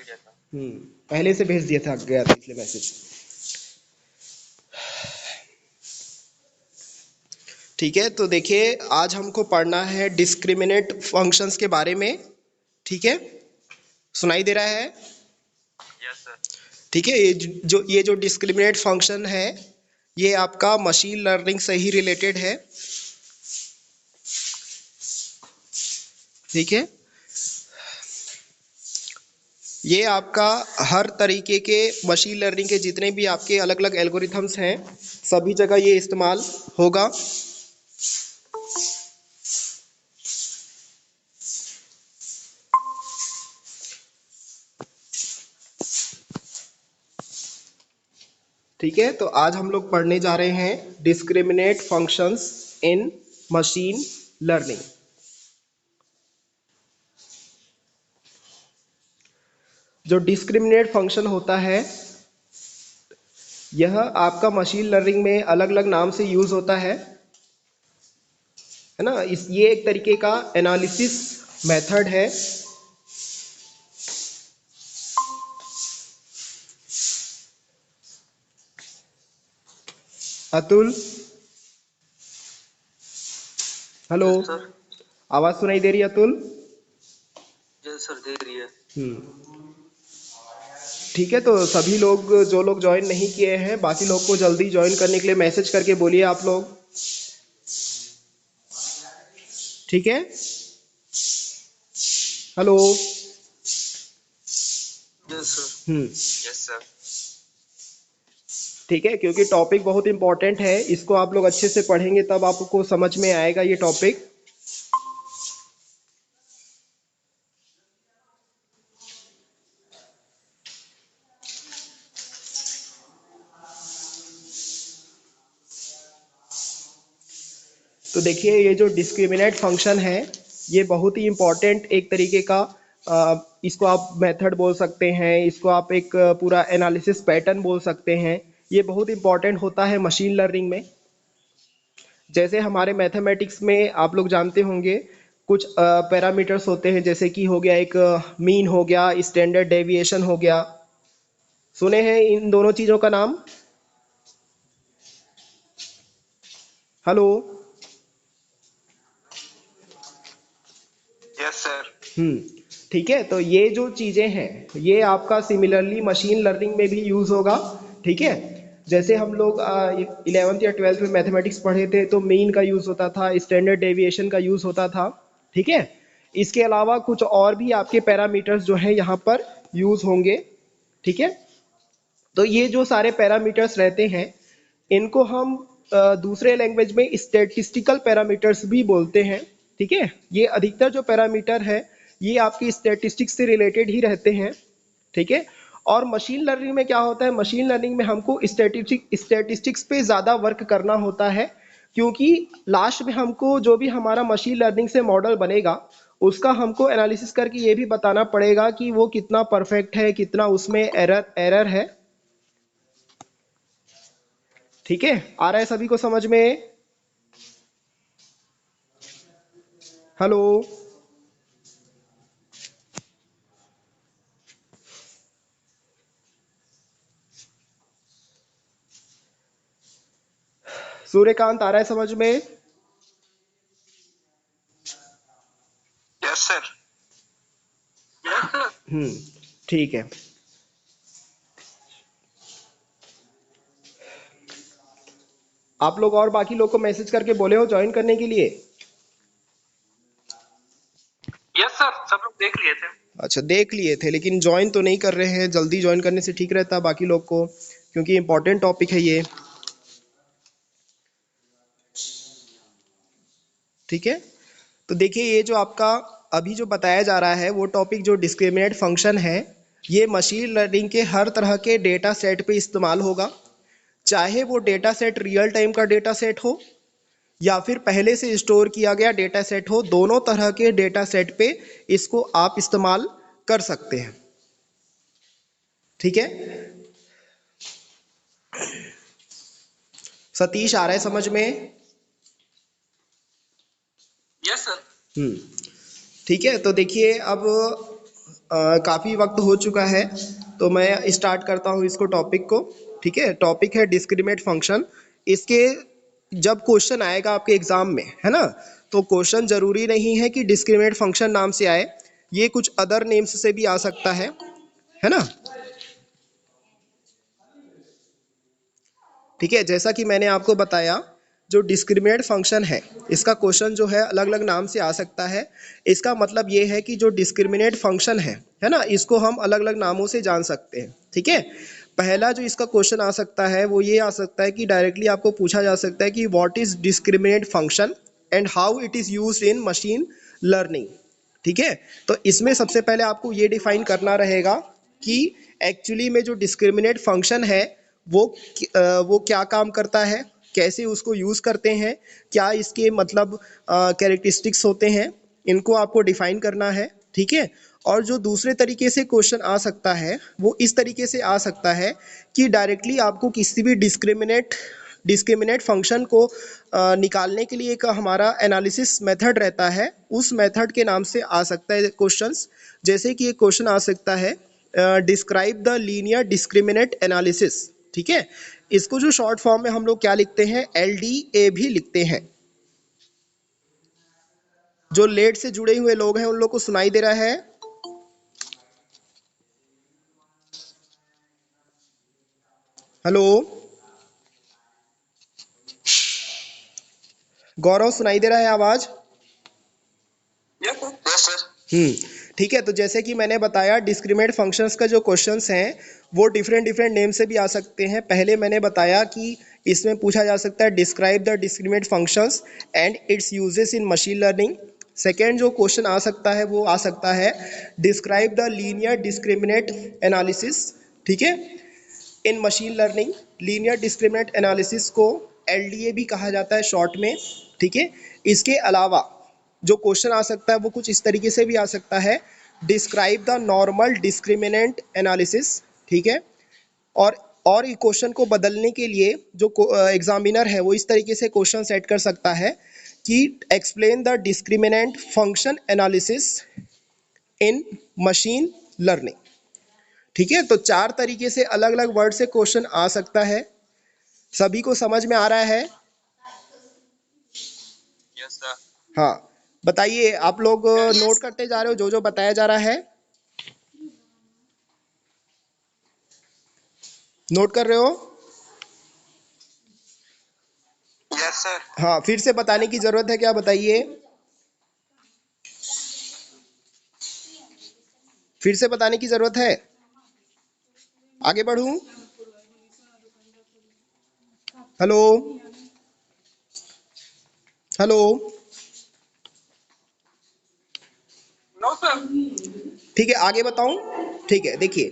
दिया था। पहले से भेज दिया था, गया था इसलिए मैसेज। ठीक है, तो देखिए आज हमको पढ़ना है डिस्क्रिमिनेट फंक्शंस के बारे में। ठीक है, सुनाई दे रहा है? Yes sir. ठीक है, ये जो डिस्क्रिमिनेट फंक्शन है ये आपका मशीन लर्निंग से ही रिलेटेड है। ठीक है, ये आपका हर तरीके के मशीन लर्निंग के जितने भी आपके अलग अलग एल्गोरिथम्स हैं सभी जगह ये इस्तेमाल होगा। ठीक है, तो आज हम लोग पढ़ने जा रहे हैं discriminate functions in machine learning. जो डिस्क्रिमिनेट फंक्शन होता है यह आपका मशीन लर्निंग में अलग अलग नाम से यूज होता है ना। ये एक तरीके का एनालिसिस मेथड है। Atul, hello, yes sir. आवाज सुनाई दे रही है अतुल? यस सर, दे रही है। ठीक है, तो सभी लोग जो लोग ज्वाइन नहीं किए हैं बाकी लोग को जल्दी ज्वाइन करने के लिए मैसेज करके बोलिए आप लोग। ठीक है, hello. Yes sir. Hmm yes sir. ठीक है, क्योंकि टॉपिक बहुत इंपॉर्टेंट है, इसको आप लोग अच्छे से पढ़ेंगे तब आपको समझ में आएगा ये टॉपिक। तो देखिए ये जो डिस्क्रिमिनेट फंक्शन है ये बहुत ही इम्पोर्टेंट एक तरीके का इसको आप मेथड बोल सकते हैं, इसको आप एक पूरा एनालिसिस पैटर्न बोल सकते हैं। ये बहुत इंपॉर्टेंट होता है मशीन लर्निंग में। जैसे हमारे मैथमेटिक्स में आप लोग जानते होंगे कुछ पैरामीटर्स होते हैं, जैसे कि हो गया एक मीन हो गया, स्टैंडर्ड डेविएशन हो गया। सुने हैं इन दोनों चीज़ों का नाम? हेलो। Yes sir. ठीक है, तो ये जो चीज़ें हैं ये आपका सिमिलरली मशीन लर्निंग में भी यूज़ होगा। ठीक है, जैसे हम लोग 11th या 12th में मैथमेटिक्स पढ़े थे तो मीन का यूज़ होता था, स्टैंडर्ड डेविएशन का यूज़ होता था। ठीक है, इसके अलावा कुछ और भी आपके पैरामीटर्स जो हैं यहाँ पर यूज़ होंगे। ठीक है, तो ये जो सारे पैरामीटर्स रहते हैं इनको हम दूसरे लैंग्वेज में स्टैटिस्टिकल पैरामीटर्स भी बोलते हैं। ठीक है, ये अधिकतर जो पैरामीटर है ये आपकी स्टैटिस्टिक्स से रिलेटेड ही रहते हैं। ठीक है, और मशीन लर्निंग में क्या होता है, मशीन लर्निंग में हमको स्टैटिस्टिक्स पे ज़्यादा वर्क करना होता है, क्योंकि लास्ट में हमको जो भी हमारा मशीन लर्निंग से मॉडल बनेगा उसका हमको एनालिसिस करके ये भी बताना पड़ेगा कि वो कितना परफेक्ट है, कितना उसमें एरर है। ठीक है, आ रहा है सभी को समझ में? हेलो। सूर्यकांत, आ रहा है समझ में? Yes sir. Yes sir. ठीक है, आप लोग और बाकी लोग को मैसेज करके बोले हो ज्वाइन करने के लिए? यस सर, सब लोग देख लिए थे। अच्छा, देख लिए थे लेकिन ज्वाइन तो नहीं कर रहे हैं। जल्दी ज्वाइन करने से ठीक रहता बाकी लोग को, क्योंकि इंपॉर्टेंट टॉपिक है ये। ठीक है, तो देखिए ये जो आपका अभी जो बताया जा रहा है वो टॉपिक जो डिस्क्रिमिनेट फंक्शन है ये मशीन लर्निंग के हर तरह के डेटा सेट पे इस्तेमाल होगा, चाहे वो डेटा सेट रियल टाइम का डेटा सेट हो या फिर पहले से स्टोर किया गया डेटा सेट हो। दोनों तरह के डेटा सेट पे इसको आप इस्तेमाल कर सकते हैं। ठीक है, सतीश, आ रहा है समझ में? Yes sir. ठीक है, तो देखिए अब काफ़ी वक्त हो चुका है, तो मैं स्टार्ट करता हूँ इसको टॉपिक को। ठीक है, टॉपिक है डिस्क्रिमिनेट फंक्शन। इसके जब क्वेश्चन आएगा आपके एग्जाम में, है ना, तो क्वेश्चन जरूरी नहीं है कि डिस्क्रिमिनेट फंक्शन नाम से आए, ये कुछ अदर नेम्स से भी आ सकता है ना। ठीक है, जैसा कि मैंने आपको बताया, जो डिस्क्रिमिनेट फंक्शन है इसका क्वेश्चन जो है अलग अलग नाम से आ सकता है। इसका मतलब ये है कि जो डिस्क्रिमिनेट फंक्शन है ना, इसको हम अलग अलग नामों से जान सकते हैं। ठीक है, पहला जो इसका क्वेश्चन आ सकता है वो ये आ सकता है कि डायरेक्टली आपको पूछा जा सकता है कि what is discriminate function and how it is used in machine learning. ठीक है, तो इसमें सबसे पहले आपको ये डिफाइन करना रहेगा कि एक्चुअली में जो डिस्क्रिमिनेट फंक्शन है वो वो क्या काम करता है, कैसे उसको यूज़ करते हैं, क्या इसके मतलब कैरेक्टरिस्टिक्स होते हैं, इनको आपको डिफाइन करना है। ठीक है, और जो दूसरे तरीके से क्वेश्चन आ सकता है वो इस तरीके से आ सकता है कि डायरेक्टली आपको किसी भी डिस्क्रिमिनेट फंक्शन को निकालने के लिए एक हमारा एनालिसिस मेथड रहता है, उस मेथड के नाम से आ सकता है क्वेश्चंस। जैसे कि एक क्वेश्चन आ सकता है describe the linear discriminate analysis. ठीक है, इसको जो शॉर्ट फॉर्म में हम लोग क्या लिखते हैं, LDA भी लिखते हैं। जो लेट से जुड़े हुए लोग हैं उन लोग को सुनाई दे रहा है? हेलो गौरव, सुनाई दे रहा है आवाज? Yes sir. ठीक है, तो जैसे कि मैंने बताया डिस्क्रिमिनेट फंक्शंस का जो क्वेश्चंस हैं वो डिफरेंट डिफरेंट नेम से भी आ सकते हैं। पहले मैंने बताया कि इसमें पूछा जा सकता है describe the discriminate functions and its uses in machine learning. Second जो क्वेश्चन आ सकता है वो आ सकता है describe the linear discriminate analysis. ठीक है, in machine learning. Linear discriminate analysis को LDA भी कहा जाता है शॉर्ट में। ठीक है, इसके अलावा जो क्वेश्चन आ सकता है वो कुछ इस तरीके से भी आ सकता है describe the normal discriminant analysis. ठीक है, और ये क्वेश्चन को बदलने के लिए जो एग्जामिनर है वो इस तरीके से क्वेश्चन सेट कर सकता है कि explain the discriminant function analysis in machine learning. ठीक है, तो चार तरीके से अलग अलग वर्ड से क्वेश्चन आ सकता है। सभी को समझ में आ रहा है? Yes sir. हाँ, बताइए, आप लोग नोट करते जा रहे हो जो जो बताया जा रहा है? नोट कर रहे हो? Yes sir. हाँ, फिर से बताने की जरूरत है क्या, बताइए? फिर से बताने की जरूरत है? आगे बढ़ूं? Hello hello. No sir. ठीक है, आगे बताऊं? ठीक है, देखिए,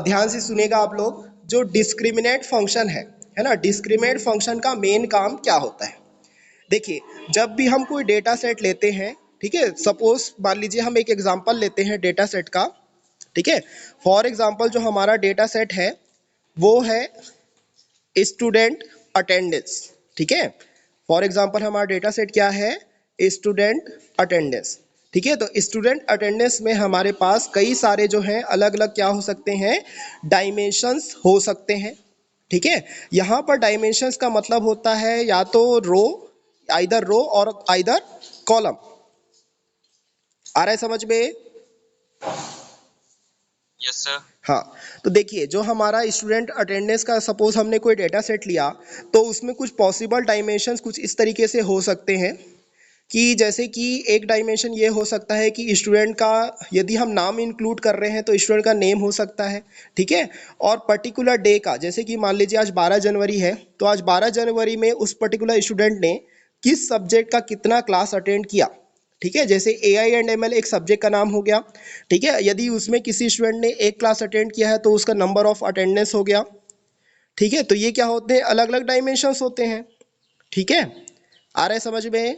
ध्यान से सुनेगा आप लोग। जो डिस्क्रिमिनेट फंक्शन है ना, डिस्क्रिमिनेट फंक्शन का मेन काम क्या होता है? देखिए, जब भी हम कोई डेटा सेट लेते हैं, ठीक है, सपोज मान लीजिए हम एक एग्जांपल लेते हैं डेटा सेट का। ठीक है, फॉर एग्जांपल जो हमारा डेटा सेट है वो है स्टूडेंट अटेंडेंस। ठीक है, फॉर एग्जांपल हमारा डेटा सेट क्या है, स्टूडेंट अटेंडेंस। ठीक है, तो स्टूडेंट अटेंडेंस में हमारे पास कई सारे जो हैं अलग अलग क्या हो सकते हैं, डायमेंशंस हो सकते हैं। ठीक है, यहाँ पर डायमेंशंस का मतलब होता है या तो रो, आइदर रो और आइदर कॉलम। आ रहा है समझ में? Yes sir. हाँ, तो देखिए, जो हमारा स्टूडेंट अटेंडेंस का सपोज हमने कोई डेटा सेट लिया, तो उसमें कुछ पॉसिबल डायमेंशंस कुछ इस तरीके से हो सकते हैं कि जैसे कि एक डायमेंशन ये हो सकता है कि स्टूडेंट का, यदि हम नाम इंक्लूड कर रहे हैं तो स्टूडेंट का नेम हो सकता है। ठीक है, और पर्टिकुलर डे का, जैसे कि मान लीजिए आज 12 जनवरी है, तो आज 12 जनवरी में उस पर्टिकुलर स्टूडेंट ने किस सब्जेक्ट का कितना क्लास अटेंड किया। ठीक है, जैसे AI एंड ML एक सब्जेक्ट का नाम हो गया। ठीक है, यदि उसमें किसी स्टूडेंट ने एक क्लास अटेंड किया है तो उसका नंबर ऑफ अटेंडेंस हो गया। ठीक है, तो ये क्या होते हैं, अलग अलग डायमेंशंस होते हैं। ठीक है, आ रहा है समझ में?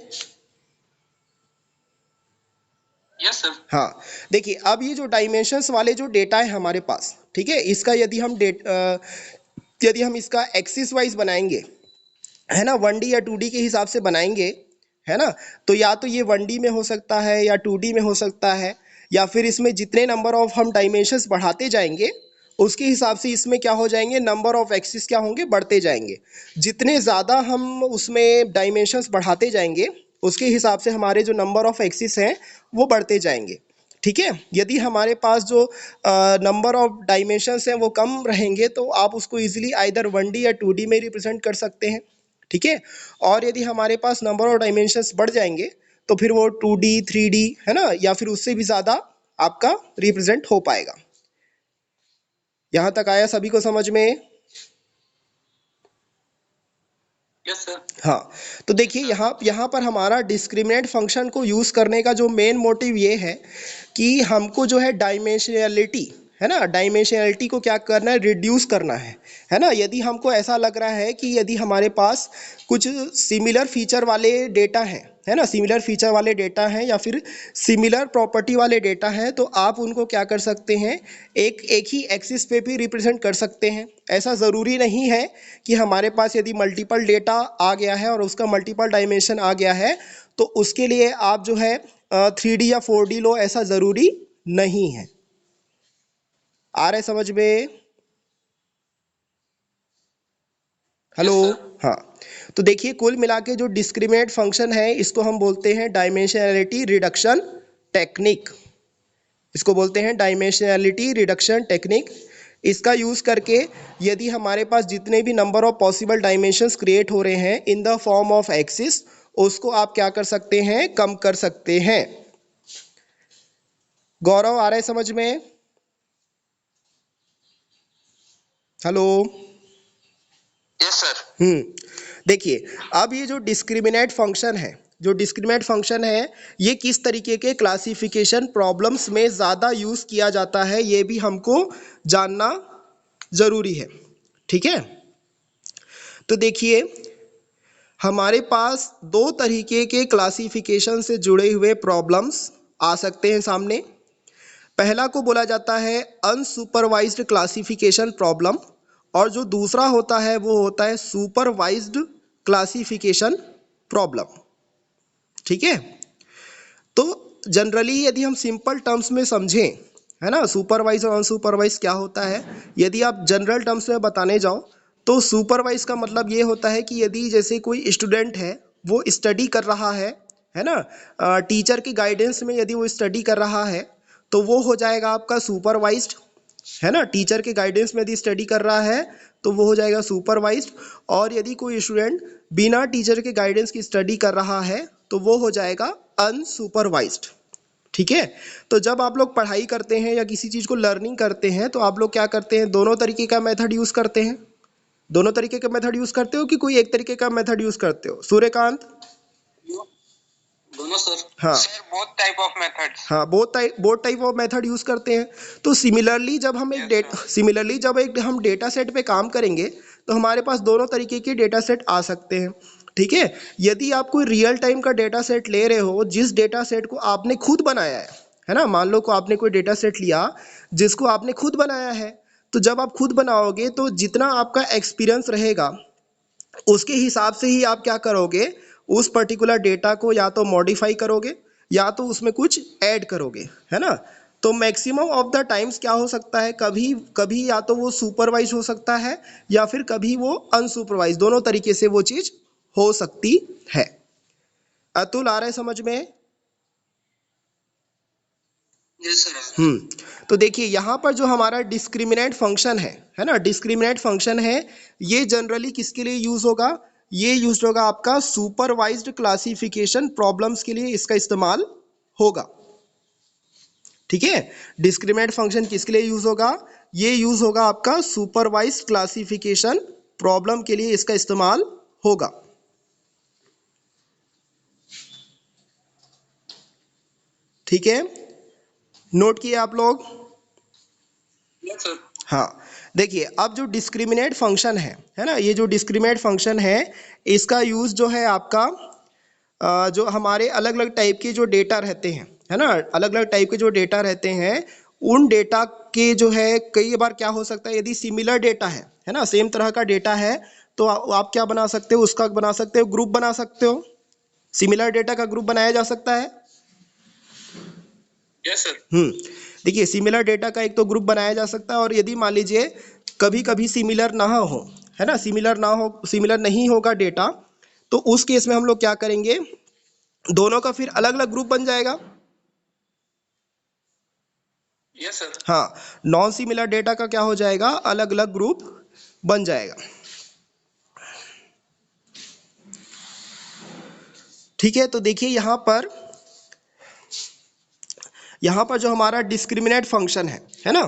Yes sir. हाँ, देखिए, अब ये जो डायमेंशंस वाले जो डेटा है हमारे पास, ठीक है, इसका यदि हम इसका एक्सिस वाइज बनाएंगे, है ना, 1D या 2D के हिसाब से बनाएंगे, है ना, तो या तो ये 1D में हो सकता है या 2D में हो सकता है, या फिर इसमें जितने नंबर ऑफ हम डायमेंशंस बढ़ाते जाएंगे उसके हिसाब से इसमें क्या हो जाएंगे, नंबर ऑफ एक्सिस क्या होंगे, बढ़ते जाएंगे। जितने ज़्यादा हम उसमें डायमेंशंस बढ़ाते जाएंगे उसके हिसाब से हमारे जो नंबर ऑफ एक्सिस हैं वो बढ़ते जाएंगे। ठीक है, यदि हमारे पास जो नंबर ऑफ डायमेंशंस हैं वो कम रहेंगे तो आप उसको इजीली आइदर 1D या 2D में रिप्रेजेंट कर सकते हैं। ठीक है, और यदि हमारे पास नंबर ऑफ डायमेंशंस बढ़ जाएंगे तो फिर वो 2D 3D है ना, या फिर उससे भी ज़्यादा आपका रिप्रेजेंट हो पाएगा। यहाँ तक आया सभी को समझ में? Yes sir. हाँ, तो देखिए यहाँ पर हमारा डिस्क्रिमिनेंट फंक्शन को यूज़ करने का जो मेन मोटिव ये है कि हमको जो है डायमेंशनैलिटी है ना, डायमेंशनैलिटी को क्या करना है, रिड्यूस करना है ना। यदि हमको ऐसा लग रहा है कि यदि हमारे पास कुछ सिमिलर फीचर वाले डेटा हैं है ना, सिमिलर फीचर वाले डेटा हैं या फिर सिमिलर प्रॉपर्टी वाले डेटा हैं, तो आप उनको क्या कर सकते हैं, एक ही एक्सिस पे भी रिप्रेजेंट कर सकते हैं। ऐसा ज़रूरी नहीं है कि हमारे पास यदि मल्टीपल डेटा आ गया है और उसका मल्टीपल डायमेंशन आ गया है तो उसके लिए आप जो है 3D या 4D लो, ऐसा ज़रूरी नहीं है। आ रहा है समझ में? हेलो। हाँ, तो देखिए कुल मिला के जो डिस्क्रिमिनेंट फंक्शन है इसको हम बोलते हैं डायमेंशनैलिटी रिडक्शन टेक्निक। इसको बोलते हैं डायमेंशनैलिटी रिडक्शन टेक्निक। इसका यूज़ करके यदि हमारे पास जितने भी number of possible dimensions create हो रहे हैं in the form of axis, उसको आप क्या कर सकते हैं, कम कर सकते हैं। गौरव, आ रहा है समझ में? हेलो। Yes sir. देखिए अब ये जो डिस्क्रिमिनेट फंक्शन है, जो डिस्क्रिमिनेट फंक्शन है ये किस तरीके के क्लासिफिकेशन प्रॉब्लम्स में ज़्यादा यूज़ किया जाता है ये भी हमको जानना ज़रूरी है। ठीक है, तो देखिए हमारे पास दो तरीके के क्लासिफिकेशन से जुड़े हुए प्रॉब्लम्स आ सकते हैं सामने। पहला को बोला जाता है अनसुपरवाइज्ड क्लासिफिकेशन प्रॉब्लम और जो दूसरा होता है वो होता है सुपरवाइज्ड क्लासिफिकेशन प्रॉब्लम। ठीक है, तो जनरली यदि हम सिंपल टर्म्स में समझें है ना, सुपरवाइज और अनसुपरवाइज क्या होता है, यदि आप जनरल टर्म्स में बताने जाओ तो सुपरवाइज का मतलब ये होता है कि यदि जैसे कोई स्टूडेंट है वो स्टडी कर रहा है ना, टीचर की गाइडेंस में यदि वो स्टडी कर रहा है तो वो हो जाएगा आपका सुपरवाइज्ड है ना। टीचर के गाइडेंस में यदि स्टडी कर रहा है तो वो हो जाएगा सुपरवाइज्ड। और यदि कोई स्टूडेंट बिना टीचर के गाइडेंस की स्टडी कर रहा है तो वो हो जाएगा अनसुपरवाइज्ड। ठीक है, तो जब आप लोग पढ़ाई करते हैं या किसी चीज़ को लर्निंग करते हैं तो आप लोग क्या करते हैं, दोनों तरीके का मेथड यूज़ करते हैं। दोनों तरीके का मेथड यूज़ करते हो कि कोई एक तरीके का मेथड यूज़ करते हो? सूर्यकांत। दोनों सर। हाँ sir both type of methods. हाँ, both type of method use करते हैं। तो सिमिलरली जब हम हम डेटा सेट पे काम करेंगे तो हमारे पास दोनों तरीके के डेटा सेट आ सकते हैं। ठीक है, यदि आप कोई रियल टाइम का डेटा सेट ले रहे हो जिस डेटा सेट को आपने खुद बनाया है ना, मान लो को आपने कोई डेटा सेट लिया जिसको आपने खुद बनाया है, तो जब आप खुद बनाओगे तो जितना आपका एक्सपीरियंस रहेगा उसके हिसाब से ही आप क्या करोगे, उस पर्टिकुलर डेटा को या तो मॉडिफाई करोगे या तो उसमें कुछ ऐड करोगे है ना। तो मैक्सिमम ऑफ द टाइम्स क्या हो सकता है, कभी कभी या तो वो सुपरवाइज हो सकता है या फिर कभी वो अनसुपरवाइज, दोनों तरीके से वो चीज़ हो सकती है। अतुल, आ रहा है समझ में? Yes sir. तो देखिए यहाँ पर जो हमारा डिस्क्रिमिनेंट फंक्शन है ना, डिस्क्रिमिनेंट फंक्शन है ये जनरली किसके लिए यूज होगा, ये यूज होगा आपका सुपरवाइज्ड क्लासिफिकेशन प्रॉब्लम्स के लिए इसका इस्तेमाल होगा। ठीक है, डिस्क्रिमिनेंट फंक्शन किसके लिए यूज होगा, ये यूज होगा आपका सुपरवाइज्ड क्लासिफिकेशन प्रॉब्लम के लिए इसका इस्तेमाल होगा। ठीक है, नोट किए आप लोग? Yes sir. हाँ, देखिए अब जो डिस्क्रिमिनेट फंक्शन है ना, ये जो डिस्क्रिमिनेट फंक्शन है इसका यूज़ जो है आपका जो हमारे अलग अलग टाइप के जो डेटा रहते हैं है ना, अलग अलग टाइप के जो डेटा रहते हैं उन डेटा के जो है कई बार क्या हो सकता है, यदि सिमिलर डेटा है ना, सेम तरह का डेटा है तो आप क्या बना सकते हो, उसका बना सकते हो, ग्रुप बना सकते हो। सिमिलर डेटा का ग्रुप बनाया जा सकता है। Yes sir. देखिए सिमिलर डेटा का एक तो ग्रुप बनाया जा सकता है, और यदि मान लीजिए कभी कभी सिमिलर ना हो, है ना, सिमिलर नहीं होगा डेटा, तो उस केस में हम लोग क्या करेंगे, दोनों का फिर अलग अलग ग्रुप बन जाएगा। Yes sir. हाँ, नॉन सिमिलर डेटा का क्या हो जाएगा, अलग अलग ग्रुप बन जाएगा। ठीक है, तो देखिए यहाँ पर जो हमारा डिस्क्रिमिनेट फंक्शन है ना,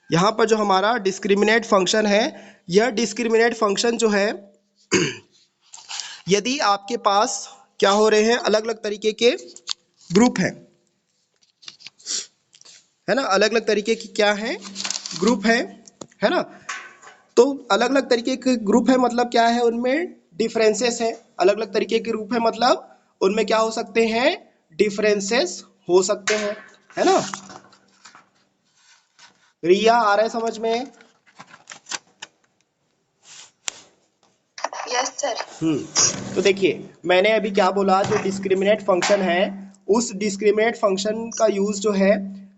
यहाँ पर जो हमारा डिस्क्रिमिनेट फंक्शन है, यह डिस्क्रिमिनेट फंक्शन जो है यदि आपके पास क्या हो रहे हैं, अलग अलग तरीके के ग्रुप हैं, है ना, अलग अलग तरीके की क्या है, ग्रुप है ना, तो अलग अलग तरीके के ग्रुप है मतलब क्या है, उनमें डिफरेंसेस है, अलग अलग तरीके के ग्रुप है मतलब उनमें क्या हो सकते हैं, डिफरेंसेस हो सकते हैं, है ना। रिया आ रहा है समझ में? Yes sir. तो देखिए मैंने अभी क्या बोला, जो डिस्क्रिमिनेट फंक्शन है, उस डिस्क्रिमिनेट फंक्शन का यूज जो है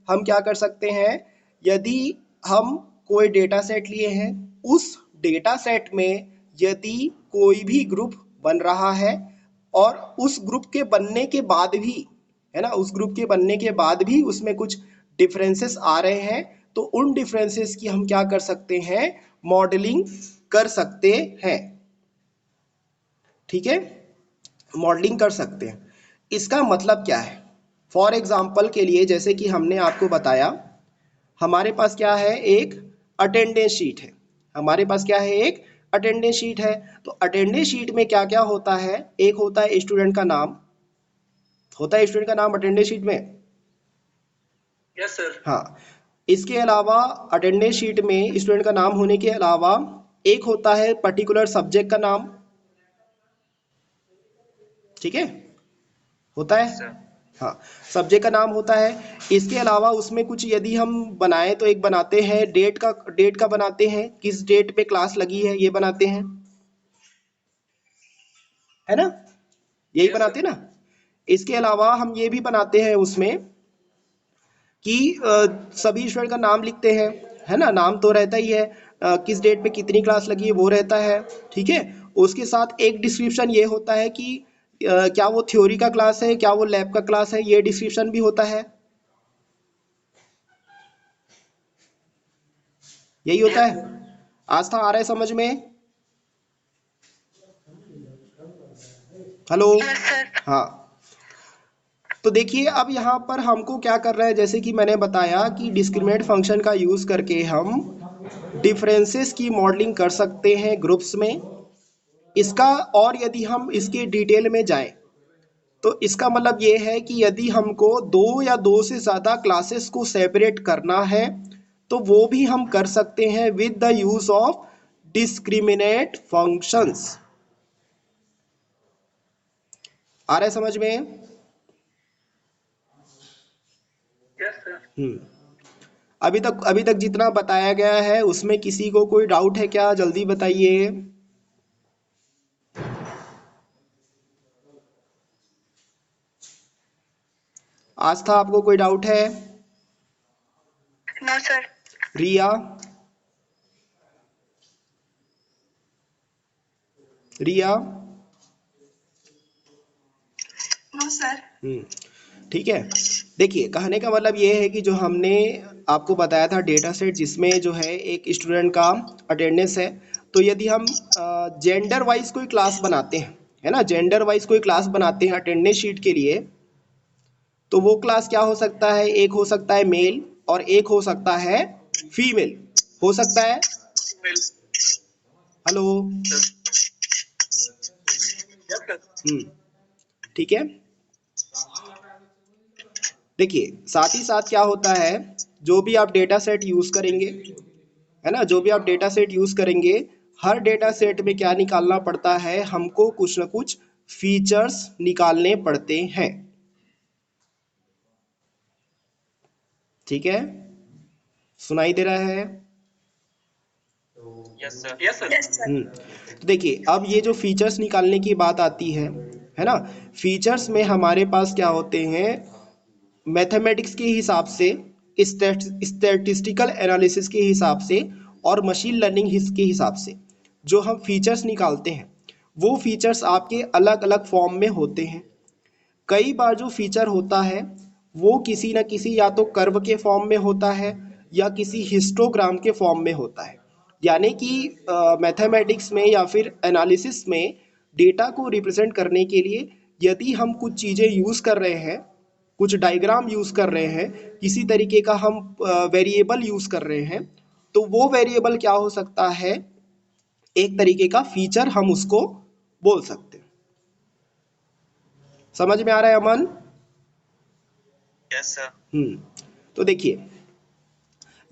हम क्या कर सकते हैं, यदि हम कोई डेटा सेट लिए हैं, उस डेटा सेट में यदि कोई भी ग्रुप बन रहा है और उस ग्रुप के बनने के बाद भी, है ना, उस ग्रुप के बनने के बाद भी उसमें कुछ डिफरेंसेस आ रहे हैं, तो उन डिफरेंसेस की हम क्या कर सकते हैं, मॉडलिंग कर सकते हैं। ठीक है, मॉडलिंग कर सकते हैं। इसका मतलब क्या है, फॉर एग्जाम्पल के लिए जैसे कि हमने आपको बताया, हमारे पास क्या है, एक अटेंडेंस शीट है, हमारे पास क्या है, एक अटेंडेंस शीट है। तो अटेंडेंस शीट में क्या क्या होता है, एक होता है स्टूडेंट का नाम, होता है स्टूडेंट का नाम अटेंडेंस शीट में। Yes sir. हाँ, इसके अलावा अटेंडेंस शीट में स्टूडेंट का नाम होने के अलावा एक होता है पर्टिकुलर सब्जेक्ट का नाम। ठीक है, होता है, हाँ, सब्जेक्ट का नाम होता है। इसके अलावा उसमें कुछ यदि हम बनाए तो एक बनाते हैं डेट का बनाते हैं, किस डेट पे क्लास लगी है ये बनाते हैं, है ना, यही Yes, बनाते हैं ना। इसके अलावा हम ये भी बनाते हैं उसमें कि सभी स्टूडेंट का नाम लिखते हैं, है ना, नाम तो रहता ही है, किस डेट पे कितनी क्लास लगी है वो रहता है। ठीक है, उसके साथ एक डिस्क्रिप्शन ये होता है कि क्या वो थ्योरी का क्लास है, क्या वो लैब का क्लास है, ये डिस्क्रिप्शन भी होता है, यही होता है। आस्था आ रहा है समझ में? हेलो। Yes sir. हाँ, तो देखिए अब यहाँ पर हमको क्या कर रहा है, जैसे कि मैंने बताया कि डिस्क्रिमिनेट फंक्शन का यूज करके हम डिफरेंसेस की मॉडलिंग कर सकते हैं ग्रुप्स में। इसका और यदि हम इसके डिटेल में जाएं तो इसका मतलब ये है कि यदि हमको दो या दो से ज़्यादा क्लासेस को सेपरेट करना है तो वो भी हम कर सकते हैं with the use of discriminate functions. आ रहा है समझ में? Yes sir. अभी तक जितना बताया गया है उसमें किसी को कोई डाउट है क्या, जल्दी बताइए। आस्था आपको कोई डाउट है? No sir. Riya? Riya? No sir. ठीक है, देखिए कहने का मतलब ये है कि जो हमने आपको बताया था डेटा सेट जिसमें जो है एक स्टूडेंट का अटेंडेंस है, तो यदि हम जेंडर वाइज कोई क्लास बनाते हैं, है ना, जेंडर वाइज कोई क्लास बनाते हैं अटेंडेंस शीट के लिए, तो वो क्लास क्या हो सकता है, एक हो सकता है मेल और एक हो सकता है फीमेल, हो सकता है। हेलो। ठीक है, देखिए साथ ही साथ क्या होता है, जो भी आप डेटा सेट यूज करेंगे, है ना, जो भी आप डेटा सेट यूज करेंगे, हर डेटा सेट में क्या निकालना पड़ता है, हमको कुछ ना कुछ फीचर्स निकालने पड़ते हैं। ठीक है, सुनाई दे रहा है? Yes sir. Yes sir. Yes sir. तो देखिए अब ये जो फीचर्स निकालने की बात आती है ना, फीचर्स में हमारे पास क्या होते हैं, मैथमेटिक्स के हिसाब से, स्टैटिस्टिकल एनालिसिस के हिसाब से और मशीन लर्निंग के हिसाब से जो हम फीचर्स निकालते हैं वो फीचर्स आपके अलग अलग फॉर्म में होते हैं। कई बार जो फीचर होता है वो किसी न किसी या तो कर्व के फॉर्म में होता है या किसी हिस्टोग्राम के फॉर्म में होता है। यानी कि मैथमेटिक्स में या फिर एनालिसिस में डेटा को रिप्रेजेंट करने के लिए यदि हम कुछ चीज़ें यूज़ कर रहे हैं, कुछ डायग्राम यूज़ कर रहे हैं, किसी तरीके का हम वेरिएबल यूज़ कर रहे हैं, तो वो वेरिएबल क्या हो सकता है, एक तरीके का फीचर हम उसको बोल सकते हैं। समझ में आ रहा है अमन? Yes sir. तो देखिए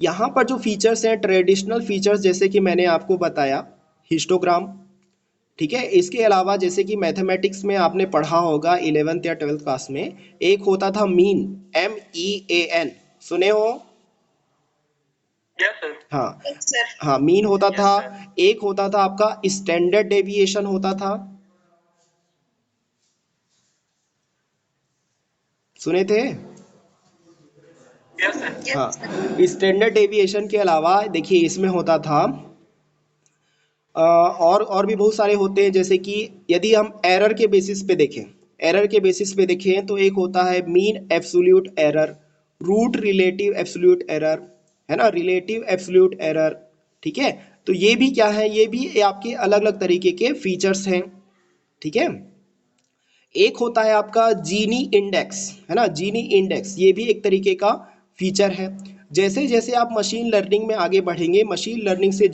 यहाँ पर जो फीचर्स हैं, ट्रेडिशनल फीचर्स जैसे कि मैंने आपको बताया, हिस्टोग्राम, ठीक है। इसके अलावा जैसे कि मैथमेटिक्स में आपने पढ़ा होगा 11th या 12th क्लास में, एक होता था मीन, MEAN, सुने हो? Yes sir. हाँ Yes, sir. हाँ, मीन होता Yes, था। sir. एक होता था आपका स्टैंडर्ड डेविएशन होता था, सुने थे? Yes sir. Yes, हाँ, sir. स्टैंडर्ड डेविएशन के अलावा देखिए इसमें होता था और भी बहुत सारे होते हैं। जैसे कि यदि हम एरर के बेसिस पे देखें, एरर के बेसिस पे देखें तो एक होता है mean absolute error, root relative absolute error, है ना, रिलेटिव एब्सोल्यूट एरर, ठीक है। तो ये भी क्या है, ये भी आपके अलग अलग तरीके के फीचर्स हैं, ठीक है। एक होता है आपका जीनी इंडेक्स, है ना, जीनी इंडेक्स, ये भी एक तरीके का फीचर है। जैसे जैसे आप मशीन लर्निंग में आगे बढ़ेंगे, मशीन लर्निंग से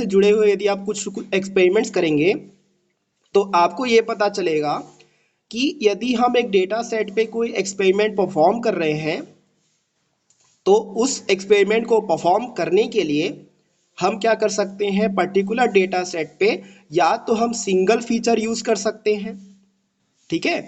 जुड़े हुए यदि आप कुछ एक्सपेरिमेंट्स करेंगे तो आपको ये पता चलेगा कि यदि हम एक डेटा सेट पे कोई एक्सपेरिमेंट परफॉर्म कर रहे हैं तो उस एक्सपेरिमेंट को परफॉर्म करने के लिए हम क्या कर सकते हैं, पर्टिकुलर डेटा सेट पे या तो हम सिंगल फीचर यूज कर सकते हैं, ठीक है।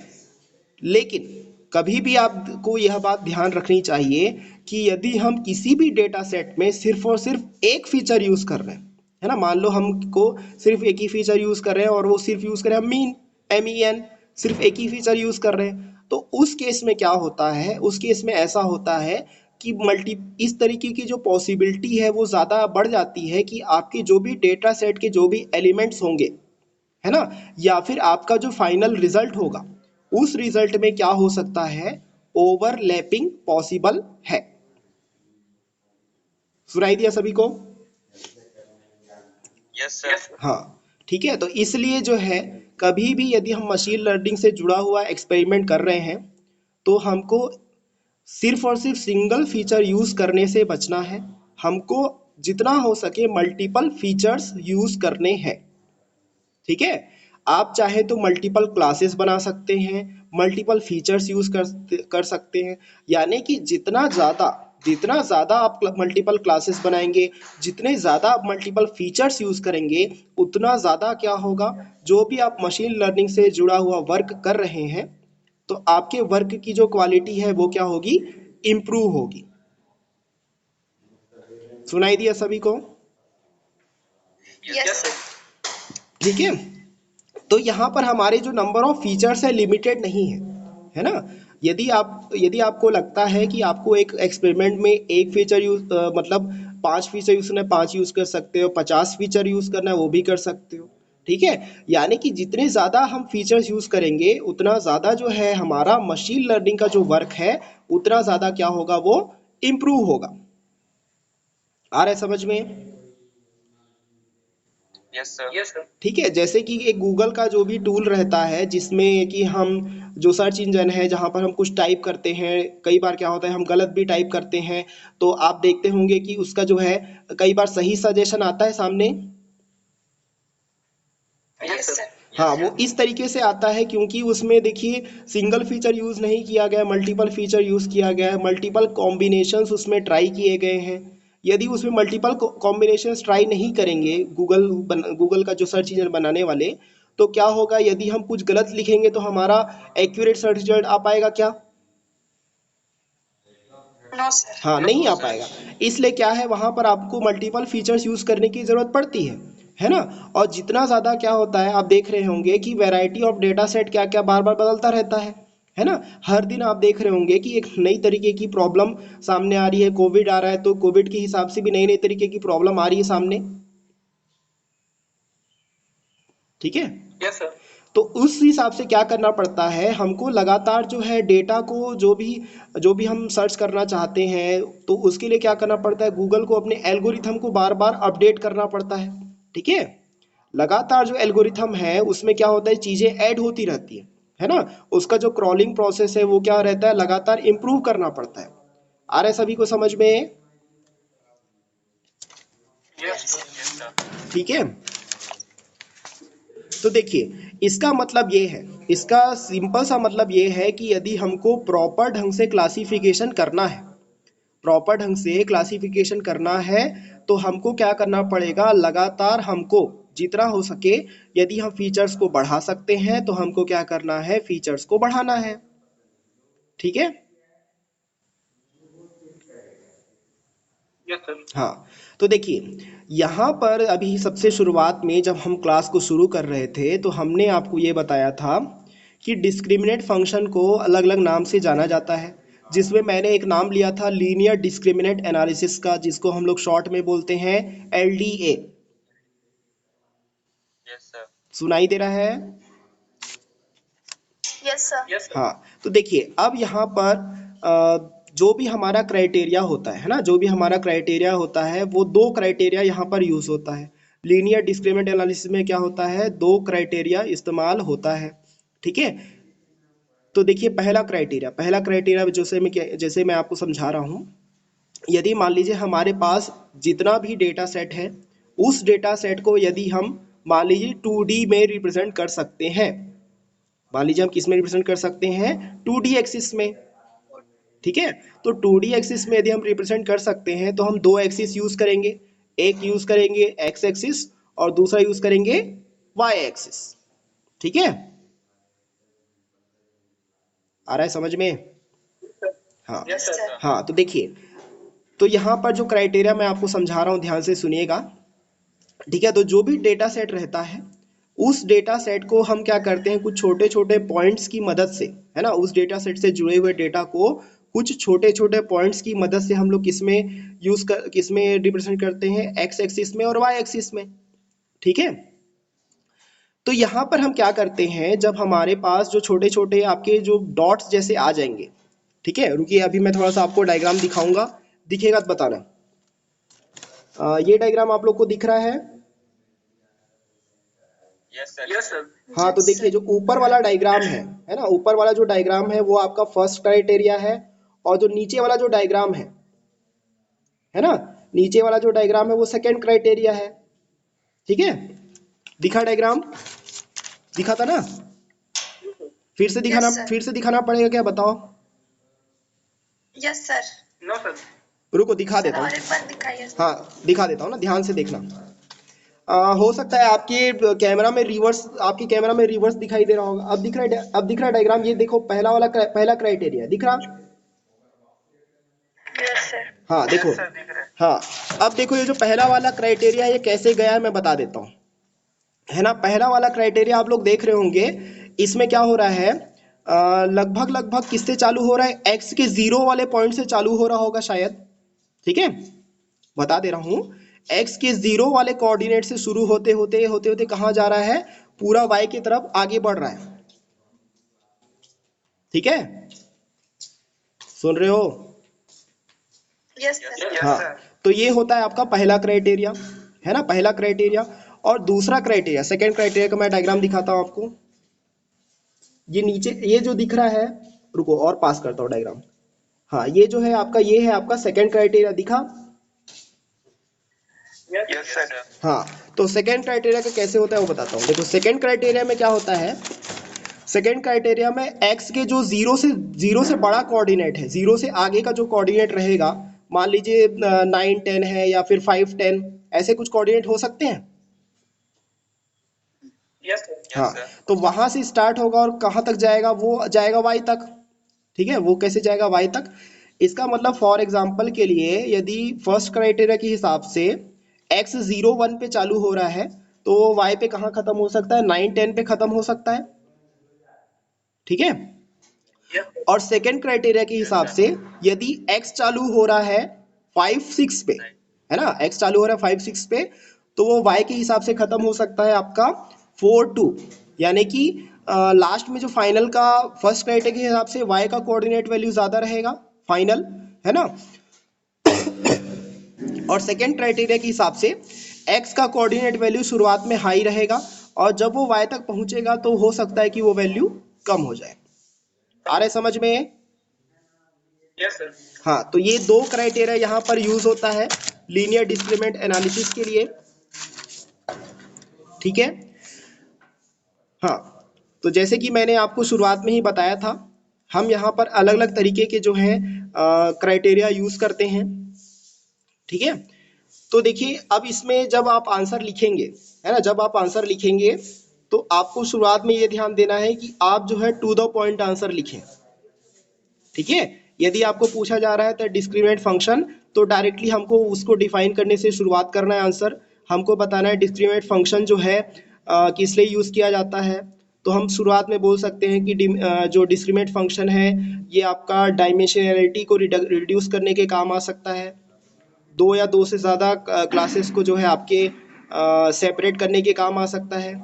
लेकिन कभी भी आपको यह बात ध्यान रखनी चाहिए कि यदि हम किसी भी डेटा सेट में सिर्फ और सिर्फ एक फीचर यूज कर रहे हैं, है ना, मान लो हमको सिर्फ एक ही फीचर यूज कर रहे हैं और वो सिर्फ यूज कर रहे हैं मीन, MEN, सिर्फ एक ही फीचर यूज कर रहे हैं, तो उस केस में क्या होता है, उस केस में ऐसा होता है कि इस तरीके की जो पॉसिबिलिटी है वो ज़्यादा बढ़ जाती है कि आपके जो भी डेटा सेट के जो भी एलिमेंट्स होंगे, है ना, या फिर आपका जो फाइनल रिजल्ट होगा उस रिजल्ट में क्या हो सकता है, ओवरलैपिंग पॉसिबल है। सुनाई दिया सभी को? Yes sir. हाँ, ठीक है। तो इसलिए जो है कभी भी यदि हम मशीन लर्निंग से जुड़ा हुआ एक्सपेरिमेंट कर रहे हैं तो हमको सिर्फ और सिर्फ सिंगल फीचर यूज करने से बचना है। हमको जितना हो सके मल्टीपल फीचर्स यूज करने हैं, ठीक है। आप चाहे तो मल्टीपल क्लासेस बना सकते हैं, मल्टीपल फीचर्स यूज कर सकते हैं। यानी कि जितना ज़्यादा आप मल्टीपल क्लासेस बनाएंगे, जितने ज़्यादा आप मल्टीपल फीचर्स यूज करेंगे, उतना ज़्यादा क्या होगा, जो भी आप मशीन लर्निंग से जुड़ा हुआ वर्क कर रहे हैं तो आपके वर्क की जो क्वालिटी है वो क्या होगी, इम्प्रूव होगी। सुनाई दिया सभी को? Yes, sir. ठीक है। तो यहाँ पर हमारे जो नंबर ऑफ फीचर्स है लिमिटेड नहीं है, है ना। यदि आपको लगता है कि आपको एक एक्सपेरिमेंट में एक फीचर मतलब 5 फीचर यूज करना है, 5 यूज कर सकते हो, 50 फीचर यूज करना है वो भी कर सकते हो, ठीक है। यानी कि जितने ज़्यादा हम फीचर्स यूज करेंगे उतना ज़्यादा जो है हमारा मशीन लर्निंग का जो वर्क है उतना ज़्यादा क्या होगा, वो इम्प्रूव होगा। आ रहा है समझ में? Yes sir. Yes sir. ठीक है। जैसे कि एक गूगल का जो भी टूल रहता है जिसमें कि हम जो सर्च इंजन है जहाँ पर हम कुछ टाइप करते हैं, कई बार क्या होता है हम गलत भी टाइप करते हैं, तो आप देखते होंगे कि उसका जो है कई बार सही सजेशन आता है सामने। Yes sir. हाँ, वो इस तरीके से आता है क्योंकि उसमें देखिए सिंगल फीचर यूज नहीं किया गया, मल्टीपल फीचर यूज किया गया है, मल्टीपल कॉम्बिनेशंस उसमें ट्राई किए गए हैं। यदि उसमें मल्टीपल कॉम्बिनेशंस ट्राई नहीं करेंगे गूगल का जो सर्च इंजन बनाने वाले, तो क्या होगा, यदि हम कुछ गलत लिखेंगे तो हमारा एक्यूरेट सर्च रिजल्ट आ पाएगा क्या? No, sir. हाँ, नहीं आ पाएगा। इसलिए क्या है, वहां पर आपको मल्टीपल फीचर्स यूज करने की जरूरत पड़ती है ना। और जितना ज़्यादा क्या होता है, आप देख रहे होंगे कि वैरायटी ऑफ डेटा सेट क्या क्या बार बार बदलता रहता है ना। हर दिन आप देख रहे होंगे कि एक नई तरीके की प्रॉब्लम सामने आ रही है। कोविड आ रहा है तो कोविड के हिसाब से भी नई नई तरीके की प्रॉब्लम आ रही है सामने, ठीक है। Yes sir. तो उस हिसाब से क्या करना पड़ता है हमको, लगातार जो है डेटा को जो भी हम सर्च करना चाहते हैं तो उसके लिए क्या करना पड़ता है, गूगल को अपने एल्गोरिथम को बार बार अपडेट करना पड़ता है, ठीक है। लगातार जो एल्गोरिथम है उसमें क्या होता है, चीज़ें ऐड होती रहती है ना। उसका जो क्रॉलिंग प्रोसेस है वो क्या रहता है, लगातार इम्प्रूव करना पड़ता है। आ रहा है सभी को समझ में? Yes sir. ठीक है। तो देखिए इसका मतलब ये है, इसका सिंपल सा मतलब ये है कि यदि हमको प्रॉपर ढंग से क्लासिफिकेशन करना है, प्रॉपर ढंग से क्लासिफिकेशन करना है तो हमको क्या करना पड़ेगा, लगातार हमको जितना हो सके यदि हम फीचर्स को बढ़ा सकते हैं तो हमको क्या करना है, फीचर्स को बढ़ाना है, ठीक है। Yes sir. हाँ, तो देखिए यहाँ पर अभी सबसे शुरुआत में जब हम क्लास को शुरू कर रहे थे तो हमने आपको ये बताया था कि डिस्क्रिमिनेंट फंक्शन को अलग अलग नाम से जाना जाता है, जिसमें मैंने एक नाम लिया था लीनियर डिस्क्रिमिनेंट एनालिसिस का, जिसको हम लोग शॉर्ट में बोलते हैं LDA। Yes sir. सुनाई दे रहा है? Yes sir. Yes sir. हाँ, तो देखिए अब यहाँ पर जो भी हमारा क्राइटेरिया होता है ना, जो भी हमारा क्राइटेरिया होता है वो दो क्राइटेरिया यहाँ पर यूज होता है। लीनियर डिस्क्रिमिनेंट एनालिसिस में क्या होता है, दो क्राइटेरिया इस्तेमाल होता है, ठीक है। तो देखिए पहला क्राइटेरिया जैसे मैं आपको समझा रहा हूँ, यदि मान लीजिए हमारे पास जितना भी डेटा सेट है उस डेटा सेट को यदि हम मान लीजिए 2D में रिप्रेजेंट कर सकते हैं, मान लीजिए हम किस में रिप्रेजेंट कर सकते हैं, 2D एक्सिस में, ठीक है। तो 2D एक्सिस में यदि हम रिप्रेजेंट कर सकते हैं तो हम दो एक्सिस यूज करेंगे, एक यूज करेंगे एक्स एक्सिस और दूसरा यूज करेंगे वाई एक्सिस, ठीक है। आ रहा है समझ में? हाँ यस सर। हाँ, तो देखिए तो यहाँ पर जो क्राइटेरिया मैं आपको समझा रहा हूँ ध्यान से सुनिएगा, ठीक है। तो जो भी डेटा सेट रहता है उस डेटा सेट को हम क्या करते हैं, कुछ छोटे छोटे पॉइंट्स की मदद से, है ना, उस डेटा सेट से जुड़े हुए डेटा को कुछ छोटे छोटे पॉइंट्स की मदद से हम लोग किसमें रिप्रेजेंट करते हैं, एक्स एक्सिस में और वाई एक्सिस में, ठीक है। तो यहाँ पर हम क्या करते हैं, जब हमारे पास जो छोटे छोटे आपके जो डॉट्स जैसे आ जाएंगे, ठीक है, रुकिए अभी मैं थोड़ा सा आपको डायग्राम दिखाऊंगा, दिखेगा तो बताना। ये डायग्राम आप लोग को दिख रहा है? Yes sir. Yes sir. हाँ, तो देखिए जो ऊपर वाला डायग्राम है ना, ऊपर वाला जो डायग्राम है वो आपका फर्स्ट क्राइटेरिया है, और जो नीचे वाला जो डायग्राम है ना, नीचे वाला जो डायग्राम है वो सेकंड क्राइटेरिया है, ठीक है। दिखा डायग्राम? दिखा था ना? फिर से दिखाना पड़ेगा क्या, बताओ? Yes sir. No sir. रुको दिखा देता और हूँ। एक बार दिखाइए। हाँ दिखा देता हूँ ना, ध्यान से देखना। हो सकता है आपके कैमरा में रिवर्स दिखाई दे रहा होगा। अब दिख रहा है डायग्राम, ये देखो पहला क्राइटेरिया दिख रहा। Yes sir. हाँ देखो, यस सर दिख रहा है। हाँ अब देखो ये जो पहला वाला क्राइटेरिया ये कैसे गया है मैं बता देता हूँ, है ना। पहला वाला क्राइटेरिया आप लोग देख रहे होंगे, इसमें क्या हो रहा है, लगभग लगभग किससे चालू हो रहा है, एक्स के जीरो वाले पॉइंट से चालू हो रहा होगा शायद, ठीक है। बता दे रहा हूं, एक्स के जीरो वाले कोऑर्डिनेट से शुरू होते होते कहां जा रहा है, पूरा वाई की तरफ आगे बढ़ रहा है, ठीक है। सुन रहे हो? Yes sir. यस हाँ, सर। तो ये होता है आपका पहला क्राइटेरिया, है ना, पहला क्राइटेरिया। और दूसरा क्राइटेरिया, सेकंड क्राइटेरिया का मैं डायग्राम दिखाता हूं आपको। ये नीचे ये जो दिख रहा है, रुको और पास करता हूं डायग्राम। हाँ, ये जो है आपका, ये है आपका सेकंड क्राइटेरिया, दिखा? Yes sir. हाँ, तो सेकंड क्राइटेरिया का कैसे होता है वो बताता हूँ। देखो सेकंड क्राइटेरिया में क्या होता है, सेकंड क्राइटेरिया में एक्स के जो जीरो से बड़ा कोऑर्डिनेट है, जीरो से आगे का जो कोऑर्डिनेट रहेगा, मान लीजिए 9 10 है या फिर 5 10, ऐसे कुछ कोऑर्डिनेट हो सकते हैं। Yes sir. हाँ, तो वहां से स्टार्ट होगा और कहाँ तक जाएगा, वो जाएगा वाई तक, ठीक है। वो कैसे जाएगा, वाई तक। इसका मतलब फॉर एग्जाम्पल के लिए यदि फर्स्ट क्राइटेरिया के हिसाब से एक्स 0 1 पे चालू हो रहा है तो y पे कहाँ खत्म हो सकता है, 9 10 पे खत्म हो सकता है, ठीक है। Yes, sir. और सेकंड क्राइटेरिया के हिसाब से यदि x चालू हो रहा है 5 6 पे, है ना, x चालू हो रहा है 5 6 पे, तो वो y के हिसाब से खत्म हो सकता है आपका 4 2, यानी कि लास्ट में जो फाइनल का फर्स्ट क्राइटेरिया के हिसाब से y का कोऑर्डिनेट वैल्यू ज्यादा रहेगा फाइनल, है ना। और सेकंड क्राइटेरिया के हिसाब से x का कोऑर्डिनेट वैल्यू शुरुआत में हाई रहेगा और जब वो y तक पहुंचेगा तो हो सकता है कि वो वैल्यू कम हो जाए। आ रहे समझ में? Yes, sir. हाँ, तो ये दो क्राइटेरिया यहाँ पर यूज होता है लीनियर डिस्क्रिमिनेंट एनालिसिस के लिए, ठीक है। हाँ, तो जैसे कि मैंने आपको शुरुआत में ही बताया था, हम यहाँ पर अलग अलग तरीके के जो है क्राइटेरिया यूज करते हैं, ठीक है। तो देखिए अब इसमें जब आप आंसर लिखेंगे, है ना, जब आप आंसर लिखेंगे तो आपको शुरुआत में ये ध्यान देना है कि आप जो है टू द पॉइंट आंसर लिखें, ठीक है। यदि आपको पूछा जा रहा है तो डिस्क्रिमिनेंट फंक्शन, तो डायरेक्टली हमको उसको डिफाइन करने से शुरुआत करना है आंसर, हमको बताना है डिस्क्रिमिनेंट फंक्शन जो है किस लिए यूज किया जाता है। तो हम शुरुआत में बोल सकते हैं कि जो डिस्क्रिमिनेंट फंक्शन है ये आपका डायमेंशनैलिटी को रिड्यूस करने के काम आ सकता है, दो या दो से ज़्यादा क्लासेस को जो है आपके सेपरेट करने के काम आ सकता है।